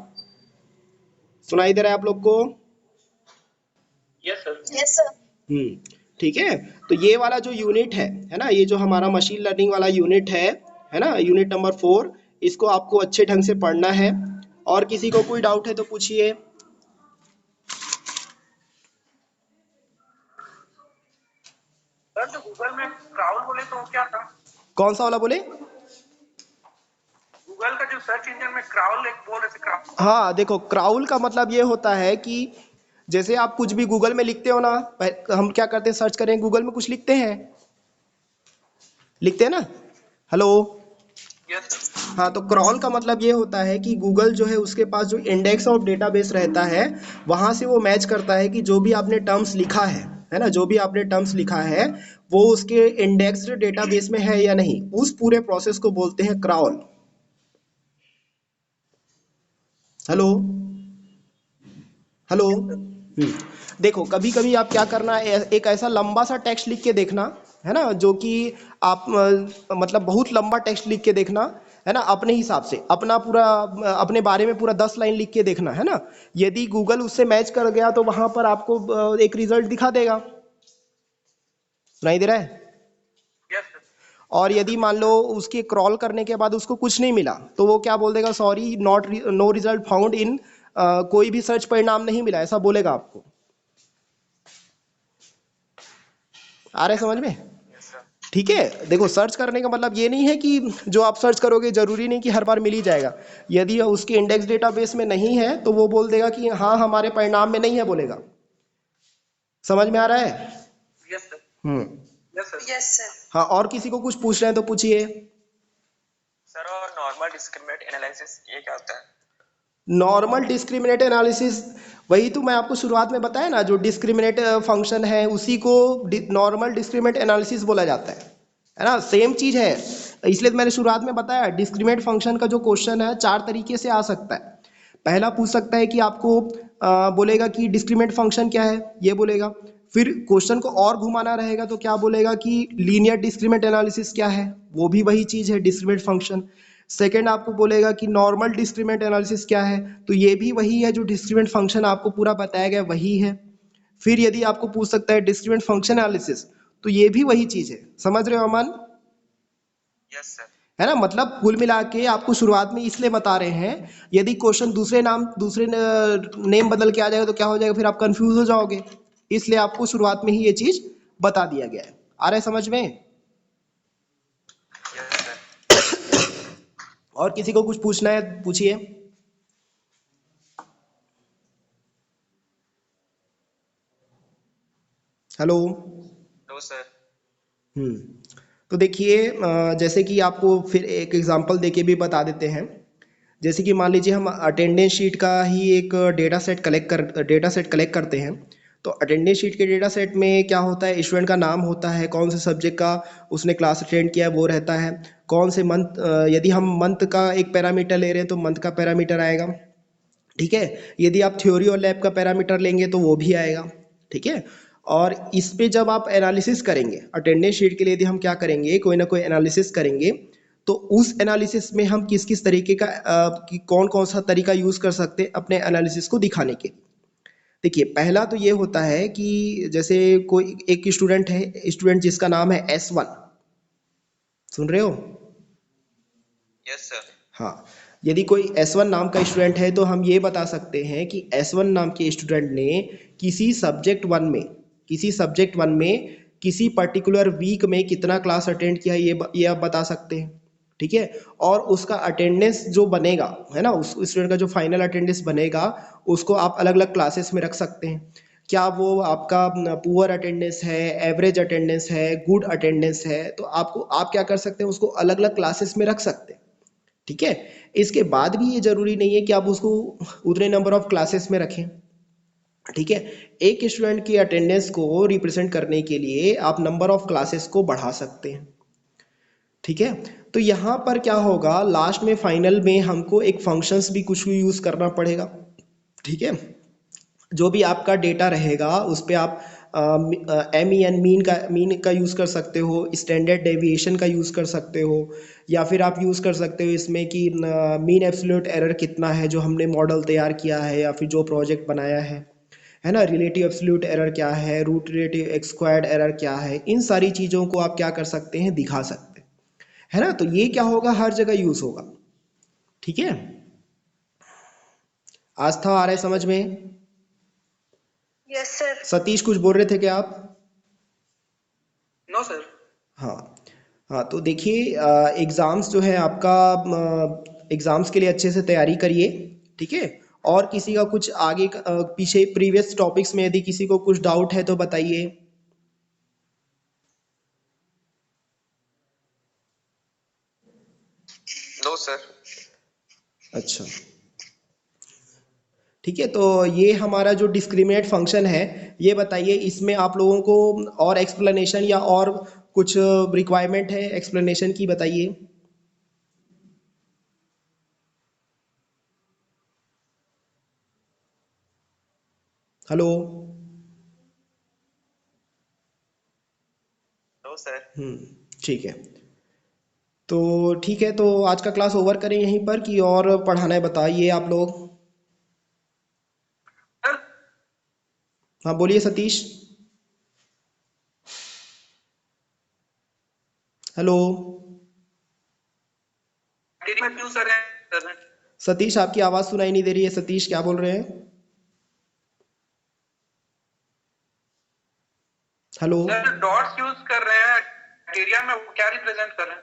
सुनाई दे रहा है आप लोग को? Yes, sir. Yes, sir. ठीक है। तो ये वाला जो यूनिट है ना, ये जो हमारा मशीन लर्निंग वाला यूनिट है ना, यूनिट नंबर 4, इसको आपको अच्छे ढंग से पढ़ना है। और किसी को कोई डाउट है तो पूछिए। सर जो गूगल में क्राउल बोले तो वो क्या था? कौन सा वाला बोले? गूगल का जो सर्च इंजन में क्राउल एक बोल रहे थे, क्राउल। हाँ देखो, क्राउल का मतलब ये होता है कि जैसे आप कुछ भी गूगल में लिखते हो ना, हम क्या करते हैं, सर्च करें, गूगल में कुछ लिखते हैं ना, हेलो। Yes, sir. हाँ, तो क्रॉल का मतलब ये होता है कि गूगल जो है उसके पास जो इंडेक्स ऑफ डेटाबेस रहता है वहां से वो मैच करता है कि जो भी आपने टर्म्स लिखा है ना, जो भी आपने टर्म्स लिखा है वो उसके इंडेक्स्ड डेटाबेस में है या नहीं, उस पूरे प्रोसेस को बोलते हैं क्रॉल। Hello hello. देखो कभी कभी आप क्या करना है, एक ऐसा लंबा सा टेक्स्ट लिख के देखना, है ना, जो कि आप मतलब बहुत लंबा टेक्स्ट लिख के देखना, है ना, अपने हिसाब से अपना पूरा अपने बारे में पूरा 10 लाइन लिख के देखना, है ना। यदि गूगल उससे मैच कर गया तो वहां पर आपको एक रिजल्ट दिखा देगा, सुनाई दे रहा है। Yes, sir. और यदि मान लो उसके क्रॉल करने के बाद उसको कुछ नहीं मिला तो वो क्या बोल देगा, sorry not know result found in, कोई भी सर्च परिणाम नहीं मिला, ऐसा बोलेगा आपको। आ रहे समझ में? Yes, sir. ठीक है। देखो सर्च करने का मतलब ये नहीं है कि जो आप सर्च करोगे जरूरी नहीं कि हर बार मिल ही जाएगा। यदि उसके इंडेक्स डेटाबेस में नहीं है तो वो बोल देगा कि हाँ हमारे परिणाम में नहीं है, बोलेगा। समझ में आ रहा है? Yes, sir. Yes, sir. Yes, sir. हाँ, और किसी को कुछ पूछ रहे हैं तो पूछिए। सर और नॉर्मल डिस्क्रिमिनेंट एनालिसिस ये क्या होता है? नॉर्मल डिस्क्रिमिनेट एनालिसिस, वही तो मैं आपको शुरुआत में बताया ना, जो डिस्क्रिमिनेट फंक्शन है उसी को नॉर्मल डिस्क्रिमिनेट एनालिसिस बोला जाता है ना, सेम चीज है। इसलिए तो मैंने शुरुआत में बताया डिस्क्रिमिनेट फंक्शन का जो क्वेश्चन है 4 तरीके से आ सकता है। पहला पूछ सकता है कि आपको बोलेगा कि डिस्क्रिमिनेट फंक्शन क्या है, ये बोलेगा। फिर क्वेश्चन को और घुमाना रहेगा तो क्या बोलेगा कि लीनियर डिस्क्रिमिनेट एनालिसिस क्या है, वो भी वही चीज है, डिस्क्रिमिनेट फंक्शन। सेकेंड आपको बोलेगा कि नॉर्मल डिस्क्रिमिनेंट एनालिसिस क्या है, तो ये भी वही है, जो डिस्क्रिमिनेंट फंक्शन आपको पूरा बताया गया वही है। फिर यदि आपको पूछ सकता है डिस्क्रिमिनेंट फंक्शन एनालिसिस, तो ये भी वही चीज है। समझ रहे हो अमन? Yes, sir. है ना, मतलब कुल मिला के आपको शुरुआत में इसलिए बता रहे हैं, यदि क्वेश्चन दूसरे नेम बदल के आ जाएगा तो क्या हो जाएगा, फिर आप कंफ्यूज हो जाओगे, इसलिए आपको शुरुआत में ही ये चीज बता दिया गया है। आ रहा है समझ में? Yes, sir. और किसी को कुछ पूछना है पूछिए। हेलो। No, sir. तो देखिए जैसे कि आपको फिर एक एग्जांपल देके भी बता देते हैं। जैसे कि मान लीजिए हम अटेंडेंस शीट का ही एक डेटा सेट कलेक्ट करते हैं। तो अटेंडेंस शीट के डेटा सेट में क्या होता है, स्टूडेंट का नाम होता है, कौन से सब्जेक्ट का उसने क्लास अटेंड किया है वो रहता है, कौन से मंथ, यदि हम मंथ का एक पैरामीटर ले रहे हैं तो मंथ का पैरामीटर आएगा, ठीक है। यदि आप थ्योरी और लैब का पैरामीटर लेंगे तो वो भी आएगा, ठीक है। और इस पे जब आप एनालिसिस करेंगे अटेंडेंस शीट के लिए, यदि हम क्या करेंगे, कोई ना कोई एनालिसिस करेंगे, तो उस एनालिसिस में हम किस किस तरीके का कौन कौन सा तरीका यूज़ कर सकते हैं अपने एनालिसिस को दिखाने के लिए। देखिए पहला तो ये होता है कि जैसे कोई एक स्टूडेंट है, स्टूडेंट जिसका नाम है S1, सुन रहे हो? Yes sir. हाँ, यदि कोई S1 नाम का स्टूडेंट है तो हम ये बता सकते हैं कि S1 नाम के स्टूडेंट ने किसी सब्जेक्ट वन में किसी पर्टिकुलर वीक में कितना क्लास अटेंड किया, ये आप बता सकते हैं, ठीक है। और उसका अटेंडेंस जो बनेगा है ना, उस स्टूडेंट का जो फाइनल अटेंडेंस बनेगा उसको आप अलग अलग क्लासेस में रख सकते हैं। क्या वो आपका पुअर अटेंडेंस है, एवरेज अटेंडेंस है, गुड अटेंडेंस है, तो आप क्या कर सकते हैं, उसको अलग अलग क्लासेस में रख सकते हैं, ठीक है। इसके बाद भी ये जरूरी नहीं है कि आप उसको उतने नंबर ऑफ क्लासेस में रखें, ठीक है। एक स्टूडेंट की अटेंडेंस को रिप्रेजेंट करने के लिए आप नंबर ऑफ क्लासेस को बढ़ा सकते हैं, ठीक है। तो यहाँ पर क्या होगा, लास्ट में फाइनल में हमको एक फंक्शंस भी कुछ यूज़ करना पड़ेगा, ठीक है। जो भी आपका डेटा रहेगा उस पर आप MEN मीन का यूज़ कर सकते हो, स्टैंडर्ड डेविएशन का यूज़ कर सकते हो, या फिर आप यूज़ कर सकते हो इसमें कि मीन एब्सोल्यूट एरर कितना है जो हमने मॉडल तैयार किया है या फिर जो प्रोजेक्ट बनाया है ना, रिलेटिव एब्सोल्यूट एरर क्या है, रूट रिलेटिव स्क्वायर्ड एरर क्या है, इन सारी चीज़ों को आप क्या कर सकते हैं, दिखा सकते हैं, है ना। तो ये क्या होगा, हर जगह यूज़ होगा, ठीक है। आस्था आ रहा है समझ में? Yes sir. सतीश कुछ बोल रहे थे क्या आप? No sir. हाँ हाँ, तो देखिए एग्ज़ाम्स जो है आपका, एग्ज़ाम्स के लिए अच्छे से तैयारी करिए, ठीक है। और किसी का कुछ आगे पीछे प्रीवियस टॉपिक्स में यदि किसी को कुछ डाउट है तो बताइए। No sir. अच्छा, ठीक है। तो ये हमारा जो डिस्क्रिमिनेट फंक्शन है, ये बताइए इसमें आप लोगों को और एक्सप्लेनेशन या और कुछ रिक्वायरमेंट है एक्सप्लेनेशन की, बताइए। हेलो। No sir. ठीक है। तो ठीक है, तो आज का क्लास ओवर करें यहीं पर कि और पढ़ाना है, बताइए आप लोग। हाँ बोलिए सतीश। हेलो क्यों सर है? सतीश, आपकी आवाज़ सुनाई नहीं दे रही है। सतीश क्या बोल रहे हैं? हेलो। डॉट्स यूज कर रहे हैं एरिया में, वो क्या रिप्रेजेंट कर रहे हैं?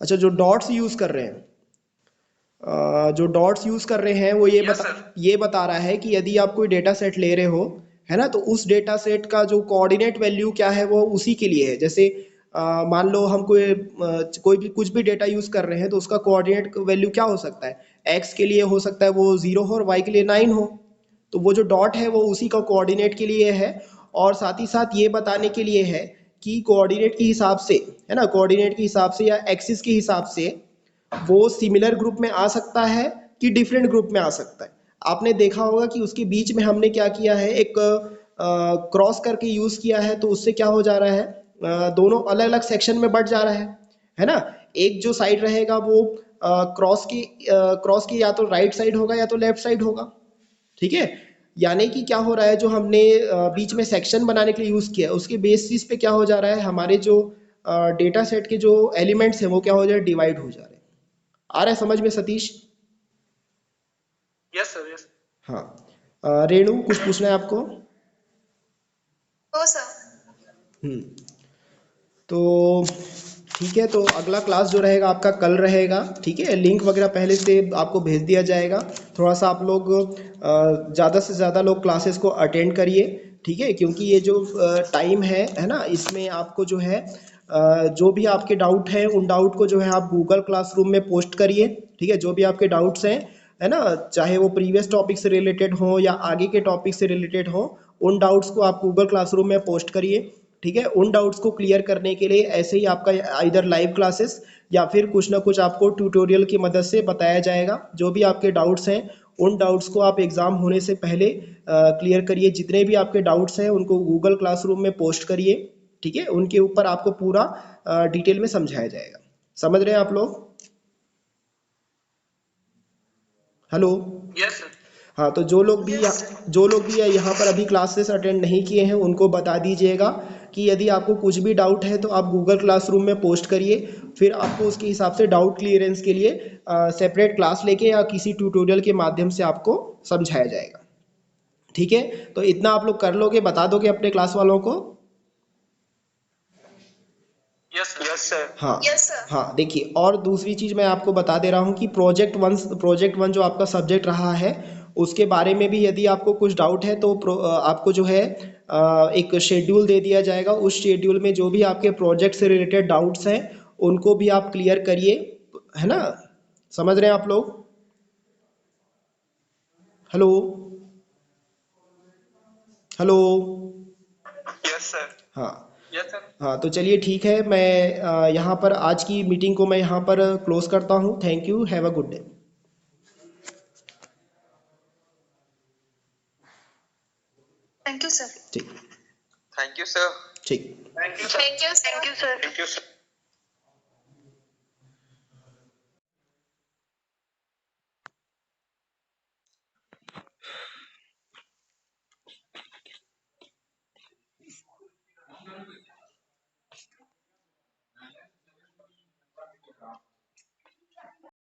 अच्छा, जो डॉट्स यूज़ कर रहे हैं, जो डॉट्स यूज़ कर रहे हैं वो Yes, sir. ये बता रहा है कि यदि आप कोई डेटा सेट ले रहे हो, है ना, तो उस डेटा सेट का जो कोऑर्डिनेट वैल्यू क्या है वो उसी के लिए है। जैसे मान लो हम कोई भी कुछ भी डेटा यूज़ कर रहे हैं तो उसका कोऑर्डिनेट वैल्यू क्या हो सकता है, एक्स के लिए हो सकता है वो 0 हो और वाई के लिए 9 हो। तो वो जो डॉट है वो उसी का कोऑर्डिनेट के लिए है, और साथ ही साथ ये बताने के लिए है कि कोऑर्डिनेट के हिसाब से, है ना, कोऑर्डिनेट के हिसाब से या एक्सिस के हिसाब से वो सिमिलर ग्रुप में आ सकता है कि डिफरेंट ग्रुप में आ सकता है। आपने देखा होगा कि उसके बीच में हमने क्या किया है, एक क्रॉस करके यूज़ किया है, तो उससे क्या हो जा रहा है, दोनों अलग अलग सेक्शन में बढ़ जा रहा है ना। एक जो साइड रहेगा वो क्रॉस की या तो राइट साइड होगा या तो लेफ्ट साइड होगा, ठीक है। यानी कि क्या हो रहा है, जो हमने बीच में सेक्शन बनाने के लिए यूज़ किया है उसके बेसिस पे क्या हो जा रहा है, हमारे जो डेटा सेट के जो एलिमेंट्स हैं वो क्या हो जा रहे हैं, डिवाइड हो जा रहे हैं। आ रहा है समझ में सतीश? Yes sir, yes. हाँ, रेणु कुछ पूछना है आपको? No sir. तो ठीक है, तो अगला क्लास जो रहेगा आपका कल रहेगा, ठीक है। लिंक वगैरह पहले से आपको भेज दिया जाएगा। थोड़ा सा आप लोग ज़्यादा से ज़्यादा लोग क्लासेस को अटेंड करिए, ठीक है, क्योंकि ये जो टाइम है ना, इसमें आपको जो है जो भी आपके डाउट हैं उन डाउट को जो है आप गूगल क्लासरूम में पोस्ट करिए, ठीक है। जो भी आपके डाउट्स हैं, है ना, चाहे वो प्रीवियस टॉपिक से रिलेटेड हो या आगे के टॉपिक से रिलेटेड हो, उन डाउट्स को आप गूगल क्लासरूम में पोस्ट करिए, ठीक है। उन डाउट्स को क्लियर करने के लिए ऐसे ही आपका इधर लाइव क्लासेस या फिर कुछ ना कुछ आपको ट्यूटोरियल की मदद से बताया जाएगा। जो भी आपके डाउट्स हैं उन डाउट्स को आप एग्ज़ाम होने से पहले क्लियर करिए। जितने भी आपके डाउट्स हैं उनको गूगल क्लासरूम में पोस्ट करिए, ठीक है। उनके ऊपर आपको पूरा डिटेल में समझाया जाएगा। समझ रहे हैं आप लोग? हेलो। Yes sir. हाँ, तो जो लोग भी यहाँ पर अभी क्लासेस अटेंड नहीं किए हैं उनको बता दीजिएगा कि यदि आपको कुछ भी डाउट है तो आप गूगल क्लासरूम में पोस्ट करिए, फिर आपको उसके हिसाब से डाउट क्लियरेंस के लिए सेपरेट क्लास लेके या किसी ट्यूटोरियल के माध्यम से आपको समझाया जाएगा, ठीक है। तो इतना आप लोग कर लोगे, बता दोगे अपने क्लास वालों को? Yes sir. हाँ Yes, sir. हाँ, देखिए और दूसरी चीज़ मैं आपको बता दे रहा हूँ कि प्रोजेक्ट वन जो आपका सब्जेक्ट रहा है उसके बारे में भी यदि आपको कुछ डाउट है तो आपको जो है एक शेड्यूल दे दिया जाएगा। उस शेड्यूल में जो भी आपके प्रोजेक्ट से रिलेटेड डाउट्स हैं उनको भी आप क्लियर करिए, है ना। समझ रहे हैं आप लोग? Hello hello. Yes sir. हाँ यस सर। हाँ, तो चलिए ठीक है, मैं यहाँ पर आज की मीटिंग को मैं यहाँ पर क्लोज करता हूँ। Thank you, have a good day. Thank you, sir. ठीक थैंक यू सर। ठीक। Thank you Thank you, sir. Thank you sir.